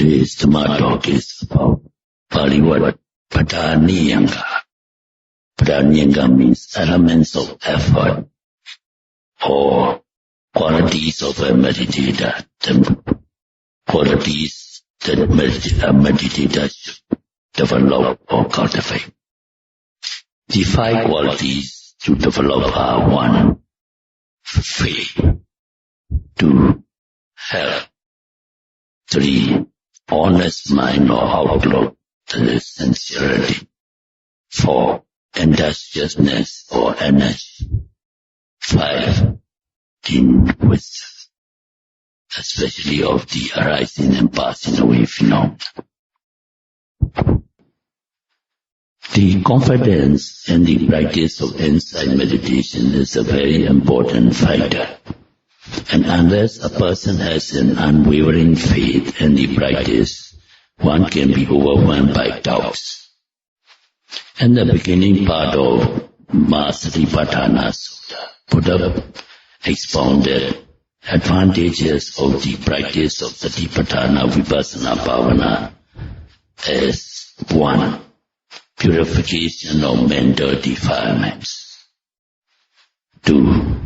Today's Dhamma talk is about Pali word Padaniyanga. Padaniyanga means elements of effort or qualities of a meditator. The qualities that a meditator should develop or cultivate. The 5 qualities to develop are 1. Faith. 2. Health. 3. Honest mind or outlook, that is sincerity. 4. Industriousness or energy. 5. In wisdom, especially of the arising and passing away phenomena. The confidence and the practice of insight meditation is a very important factor. And unless a person has an unwavering faith in the practice, one can be overwhelmed by doubts. In the beginning part of Satipatthana Sutta, Buddha expounded advantages of the practice of Satipatthana Vipassana Bhavana as 1. Purification of mental defilements. 2.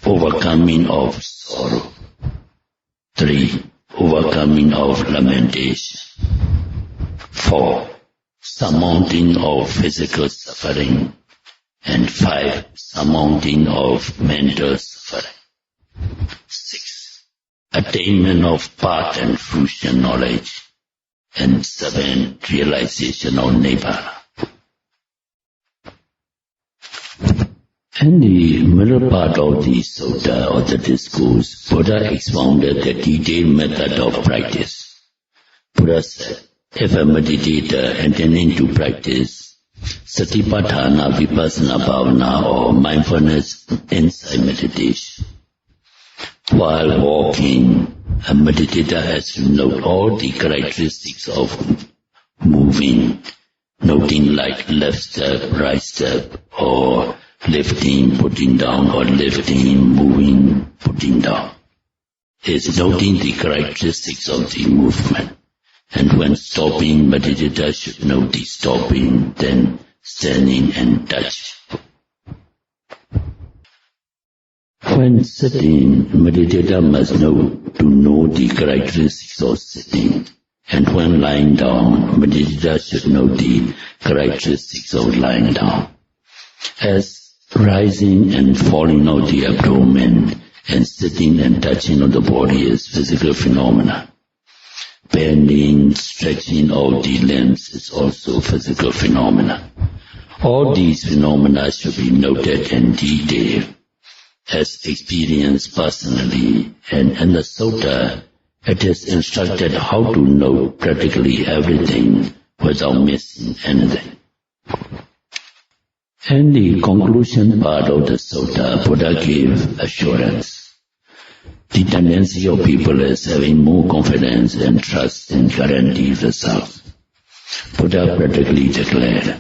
Overcoming of sorrow. 3. Overcoming of lamentation. 4. Surmounting of physical suffering. And 5. Surmounting of mental suffering. 6. Attainment of path and fruition knowledge. And 7. Realization of Nibbana. In the middle part of the sutta or the discourse, Buddha expounded the detailed method of practice. Buddha said, if a meditator intending to practice Satipatthana Vipassana Bhavana or mindfulness insight meditation, while walking, a meditator has to note all the characteristics of moving, noting like left step, right step, or lifting, putting down, or lifting, moving, putting down. Is noting the characteristics of the movement. And when stopping, meditator should note the stopping, then standing and touching. When sitting, meditator must know the characteristics of sitting. And when lying down, meditator should know the characteristics of lying down. As rising and falling of the abdomen and sitting and touching of the body is physical phenomena. Bending, stretching of the limbs is also physical phenomena. All these phenomena should be noted in detail as experienced personally, and in the sutta it is instructed how to know practically everything without missing anything. In the conclusion part of the sutta, Buddha gave assurance. The tendency of people is having more confidence and trust in guaranteed results. Buddha practically declared,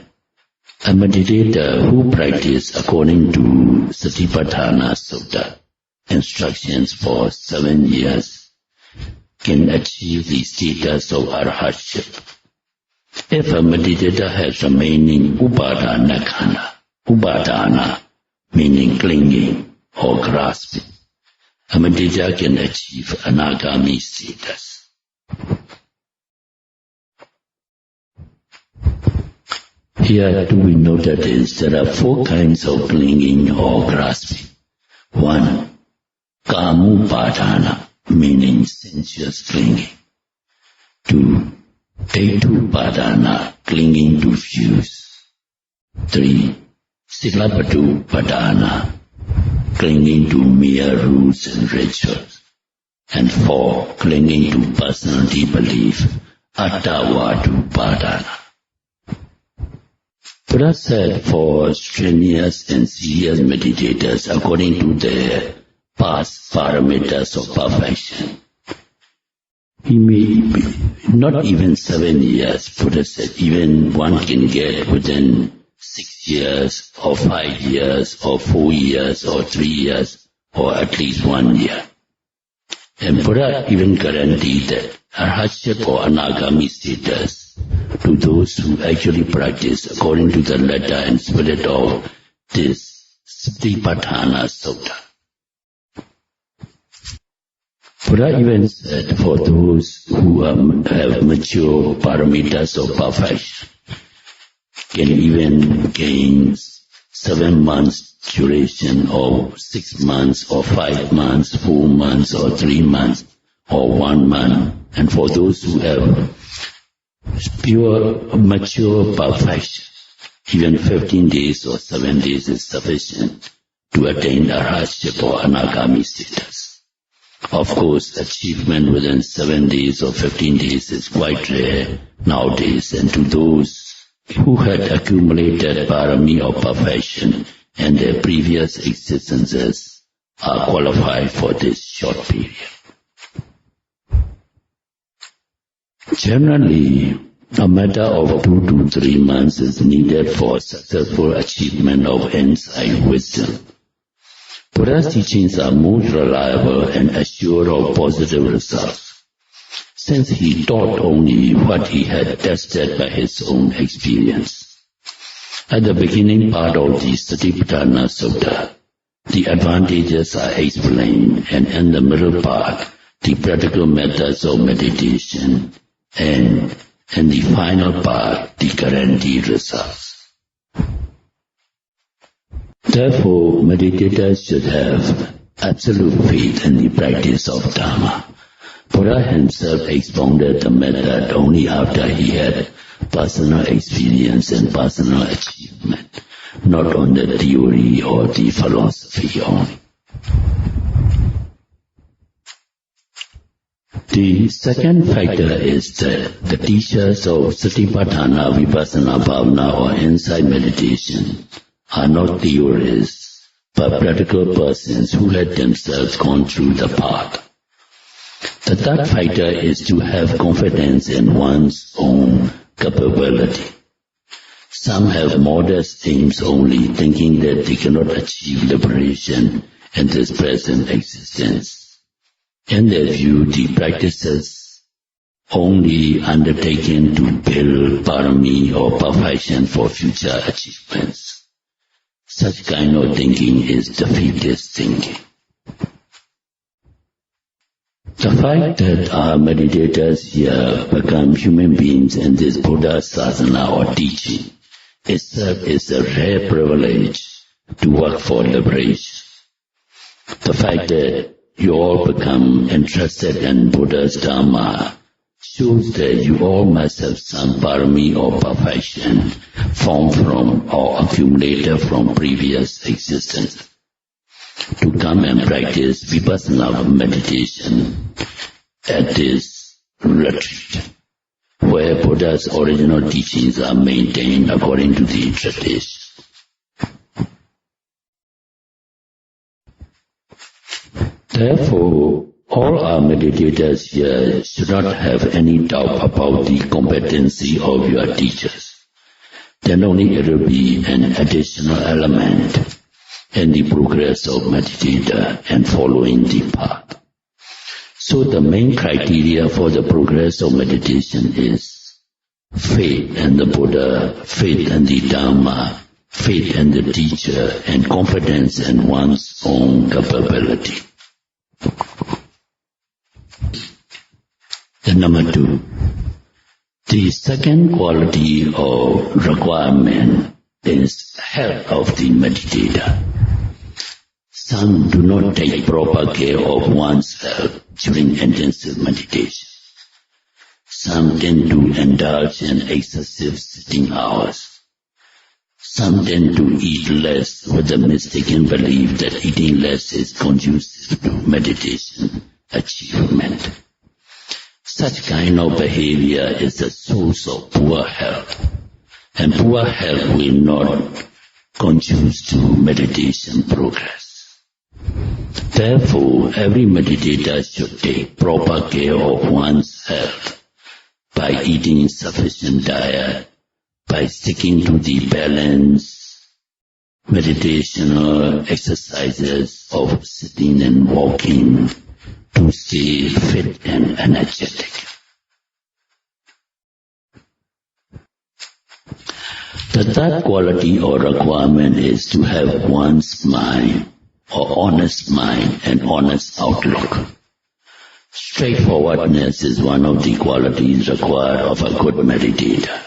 a meditator who practices according to Satipatthana Sutta instructions for 7 years can achieve the status of arhatship. If a meditator has remaining upadana khana, upadana meaning clinging or grasping, a meditator can achieve anagami status. Here to be noted is there are 4 kinds of clinging or grasping. 1. Kamupadana meaning sensuous clinging. 2. Hetupadana clinging to views. 3. Silapatupadana clinging to mere rules and rituals. And 4. Clinging to personality belief, Attavatupadana. Buddha said for strenuous and serious meditators, according to their past parameters of perfection, he may be not even 7 years. Buddha said even one can get within 6 years or 5 years or 4 years or 3 years or at least 1 year. And Buddha even guaranteed that arhatship or anagami status to those who actually practice according to the letter and spirit of this Satipatthana Sutta. Buddha even said for those who have mature paramitas or perfection, can even gain 7 months duration or 6 months or 5 months, 4 months or 3 months or 1 month. And for those who have pure mature perfection, even 15 days or 7 days is sufficient to attain arhatship or anagami status. Of course, achievement within 7 days or 15 days is quite rare nowadays, and to those who had accumulated parami or perfection and their previous existences are qualified for this short period. Generally, a matter of 2 to 3 months is needed for successful achievement of insight wisdom. Buddha's teachings are most reliable and assured of positive results, since he taught only what he had tested by his own experience. At the beginning part of the Satipatthana Sutta, the advantages are explained, and in the middle part, the practical methods of meditation, and in the final part, the guaranteed results. Therefore, meditators should have absolute faith in the practice of Dhamma. Buddha himself expounded the method only after he had personal experience and personal achievement, not on the theory or the philosophy only. The second factor is that the teachers of Satipatthana, Vipassana, Bhavana or insight meditation are not theorists, but practical persons who had themselves gone through the path. The third factor is to have confidence in one's own capability. Some have modest aims only, thinking that they cannot achieve liberation in this present existence. In their view, the practices only undertaken to build parami or perfection for future achievements. Such kind of thinking is defeatist thinking. The fact that our meditators here become human beings in this Buddha Sasana or teaching itself is a rare privilege to work for liberation. The fact that you all become interested in Buddha's Dhamma shows that you all must have some parami or perfection formed from or accumulated from previous existence to come and practice Vipassana meditation at this retreat, where Buddha's original teachings are maintained according to the tradition. Therefore, all our meditators here should not have any doubt about the competency of your teachers. Then only it will be an additional element in the progress of meditator and following the path. So the main criteria for the progress of meditation is faith in the Buddha, faith in the Dhamma, faith in the teacher, and confidence in one's own capability. And number 2, the second quality of requirement is health of the meditator. Some do not take proper care of one's health during intensive meditation. Some tend to indulge in excessive sitting hours. Some tend to eat less with the mistaken belief that eating less is conducive to meditation achievement. Such kind of behavior is the source of poor health, and poor health will not conduce to meditation progress. Therefore, every meditator should take proper care of one's health by eating sufficient diet, by sticking to the balanced meditational exercises of sitting and walking to stay fit and energetic. The third quality or requirement is to have one's mind or honest mind and honest outlook. Straightforwardness is one of the qualities required of a good meditator.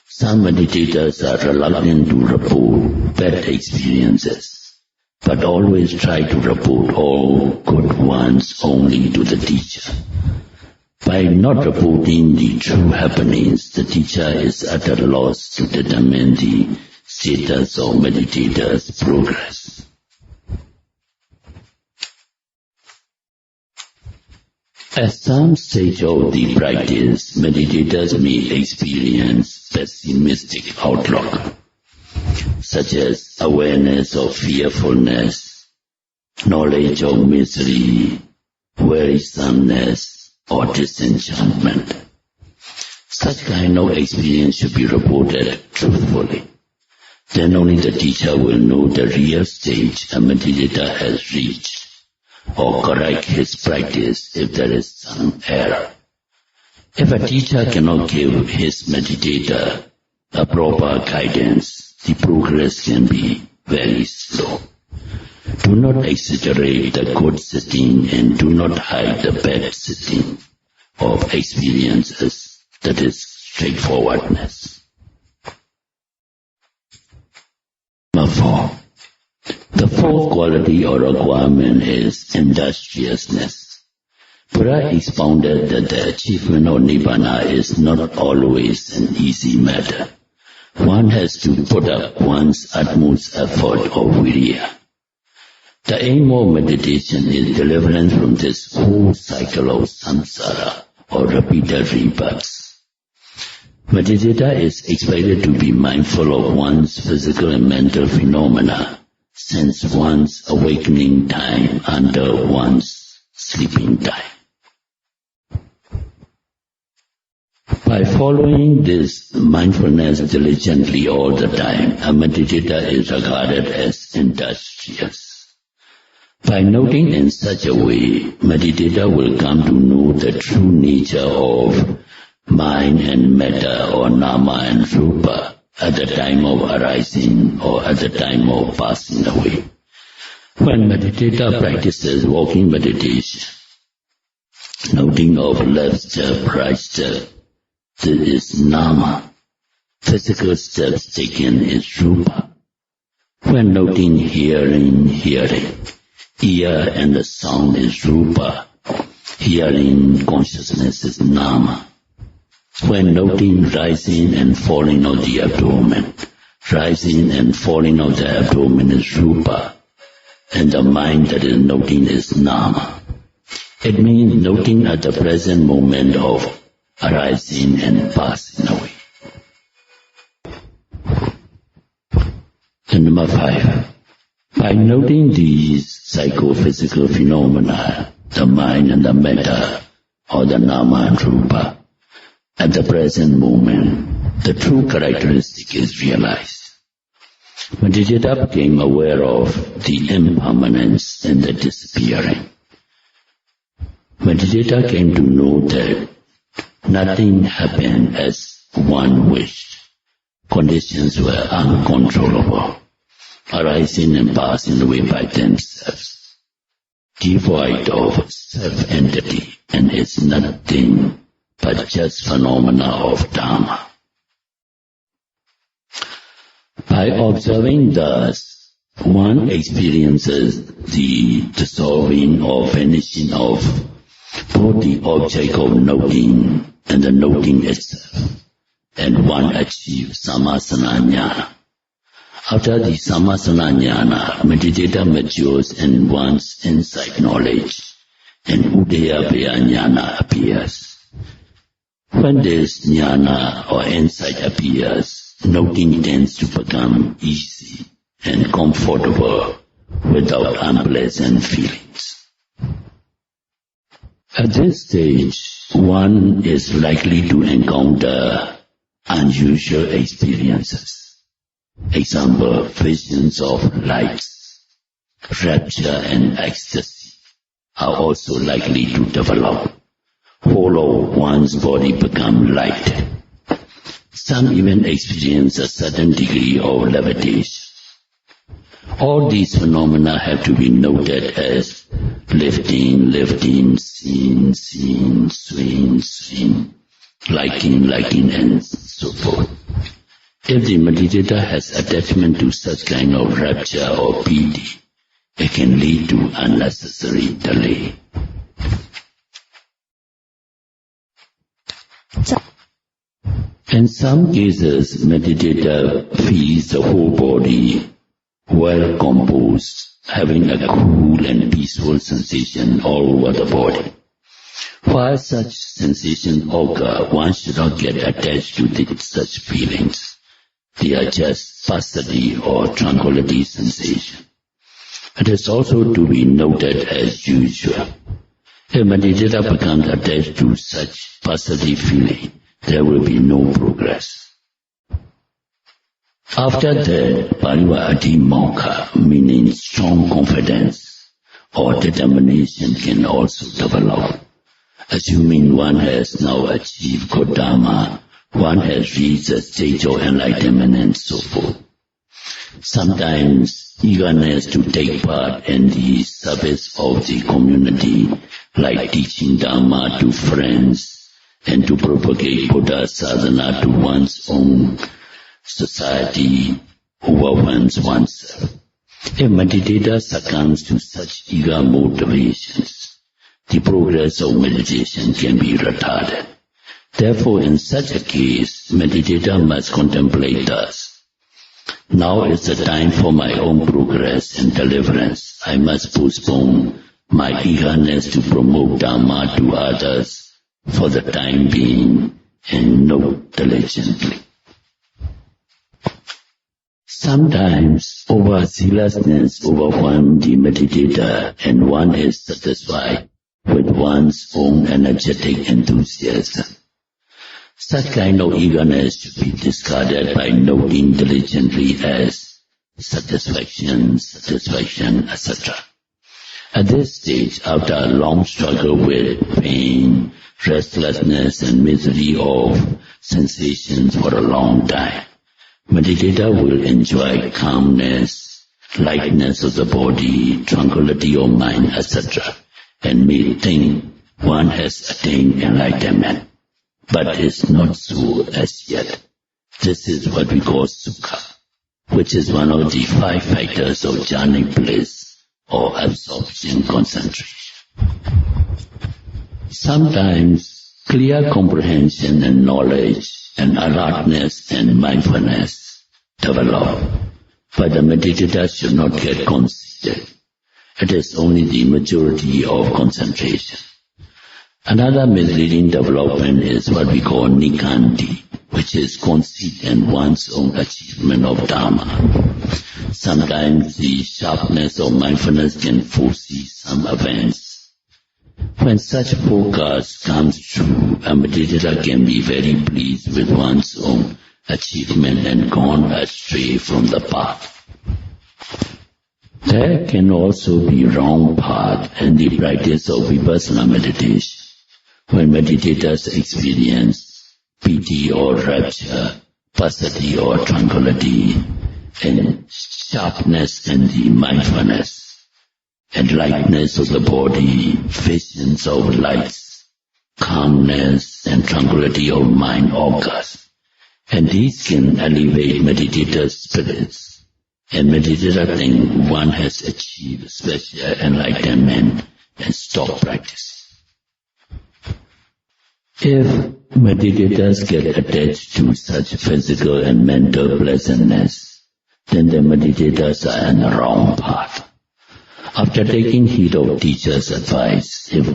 Some meditators are reluctant to report bad experiences, but always try to report all good ones only to the teacher. By not reporting the true happenings, the teacher is at a loss to determine the status of meditator's progress. At some stage of the practice, meditators may experience pessimistic outlook, such as awareness of fearfulness, knowledge of misery, wearisomeness, or disenchantment. Such kind of experience should be reported truthfully. Then only the teacher will know the real stage a meditator has reached, or correct his practice if there is some error. If a teacher cannot give his meditator a proper guidance, the progress can be very slow. Do not exaggerate the good sitting and do not hide the bad sitting of experiences, that is straightforwardness. Number 4. The fourth quality or requirement is industriousness. Buddha expounded that the achievement of Nibbana is not always an easy matter. One has to put up one's utmost effort of virya. The aim of meditation is deliverance from this whole cycle of samsara or repeated rebirths. Meditator is expected to be mindful of one's physical and mental phenomena since one's awakening time under one's sleeping time. By following this mindfulness diligently all the time, a meditator is regarded as industrious. By noting in such a way, meditator will come to know the true nature of mind and matter or nama and rupa at the time of arising or at the time of passing away. When meditator practices walking meditation, noting of left step, right step, this is nama. Physical steps taken is rupa. When noting hearing, ear and the sound is rupa. Hearing consciousness is nama. When noting rising and falling of the abdomen, rising and falling of the abdomen is rupa, and the mind that is noting is nama. It means noting at the present moment of arising and passing away. And number 5. By noting these psychophysical phenomena, the mind and the matter, or the nama and rupa, at the present moment, the true characteristic is realized. Meditator became aware of the impermanence and the disappearing. Meditator came to know that nothing happened as one wished. Conditions were uncontrollable, arising and passing away by themselves, devoid of self-entity, and is nothing but just phenomena of Dharma. By observing thus, one experiences the dissolving or vanishing of both the object of noting and the noting itself, and one achieves samasana jnana. After the samasana jnana, meditator matures in one's insight knowledge, and udayabhaya jnana appears. When this jnana or insight appears, noting tends to become easy and comfortable without unpleasant feelings. At this stage, one is likely to encounter unusual experiences. Example, visions of lights, rapture and ecstasy are also likely to develop. Whole of one's body become light. Some even experience a certain degree of levitation. All these phenomena have to be noted as lifting, seen, swing, liking, and so forth. If the meditator has attachment to such kind of rapture or piti, it can lead to unnecessary delay. In some cases, meditator feels the whole body well composed, having a cool and peaceful sensation all over the body. While such sensations occur, one should not get attached to such feelings. They are just passaggio or tranquility sensation. It is also to be noted as usual. If meditator becomes attached to such passaggio feeling, there will be no progress. After that, parivati mokha, meaning strong confidence or determination, can also develop. Assuming one has now achieved good dharma, one has reached a stage of enlightenment and so forth. Sometimes eagerness to take part in the service of the community, like teaching dharma to friends and to propagate Buddha sadhana to one's own society, overwhelms oneself. If meditator succumbs to such eager motivations, the progress of meditation can be retarded. Therefore, in such a case, meditator must contemplate thus: now is the time for my own progress and deliverance. I must postpone my eagerness to promote Dharma to others for the time being and note diligently. Sometimes overzealousness overwhelms the meditator and one is satisfied with one's own energetic enthusiasm. Such kind of eagerness should be discarded by noting diligently as satisfaction, etc. At this stage, after a long struggle with pain, restlessness and misery of sensations for a long time, meditator will enjoy calmness, lightness of the body, tranquility of mind, etc. and may think one has attained enlightenment. But is not so as yet. This is what we call sukha, which is one of the 5 factors of jhanic bliss or absorption concentration. Sometimes clear comprehension and knowledge and alertness and mindfulness develop, but the meditator should not get conceited. It is only the majority of concentration. Another misleading development is what we call nikanti, which is conceit in one's own achievement of Dharma. Sometimes the sharpness of mindfulness can foresee some events. When such focus comes true, a meditator can be very pleased with one's own achievement and gone astray from the path. There can also be wrong path in the practice of vipassana meditation. When meditators experience piti or rapture, passaggio or tranquility, and sharpness in the mindfulness, and lightness of the body, visions of lights, calmness and tranquility of mind occurs. And these can elevate meditator's spirits, and meditator think one has achieved special enlightenment and stop practice. If meditators get attached to such physical and mental pleasantness, then the meditators are on the wrong path. After taking heed of teacher's advice, if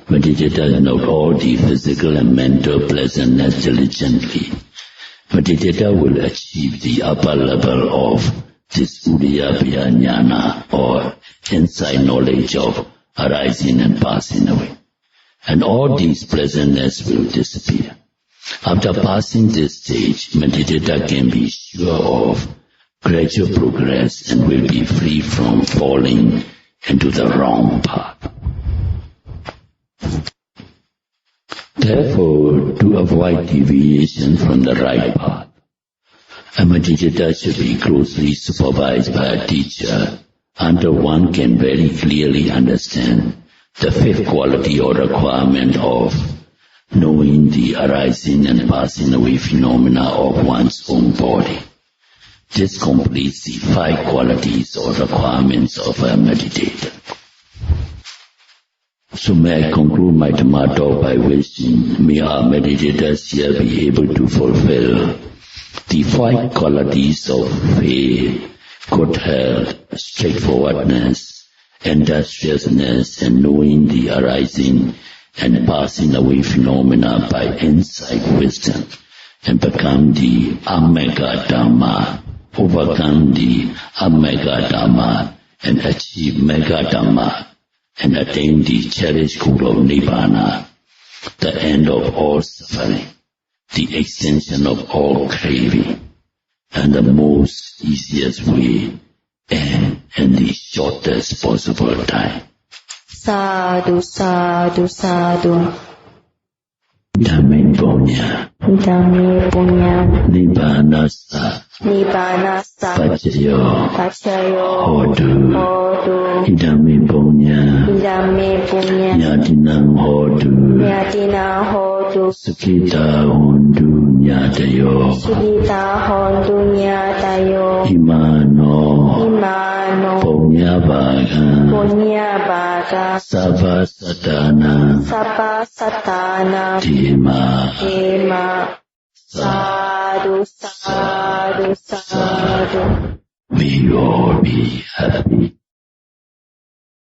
meditators note all the physical and mental pleasantness diligently, meditator will achieve the upper level of this udiyabhya jnana or inside knowledge of arising and passing away. And all these pleasantness will disappear. After passing this stage, meditator can be sure of gradual progress and will be free from falling into the wrong path. Therefore, to avoid deviation from the right path, a meditator should be closely supervised by a teacher until one can very clearly understand the fifth quality or requirement of knowing the arising and passing away phenomena of one's own body. This completes the 5 qualities or requirements of a meditator. So may I conclude my Dhamma talk by wishing may our meditators here be able to fulfill the 5 qualities of faith, good health, straightforwardness, industriousness, and knowing the arising and passing away phenomena by insight, wisdom, and become the Amega Dhamma, overcome the Amega Dhamma, and achieve Mega Dhamma, and attain the cherished goal of Nibbana, the end of all suffering, the extinction of all craving, and the most easiest way and in the shortest possible time. Sadhu, sadhu, sadhu. Dhamme punya, Dhamme punya, Nibbanasa, Nibbanasa, Pacayo, Hodu, Dhamme punya, Dhamme punya, Nyatinam Hodu, Nyatina hodu, Sukita Hondu Nyatayo, Sukita hondu nyatayo, Imano, Punya Baga, Sabha Satana, Tema, Sadhu, sadhu, sadhu. We all be happy.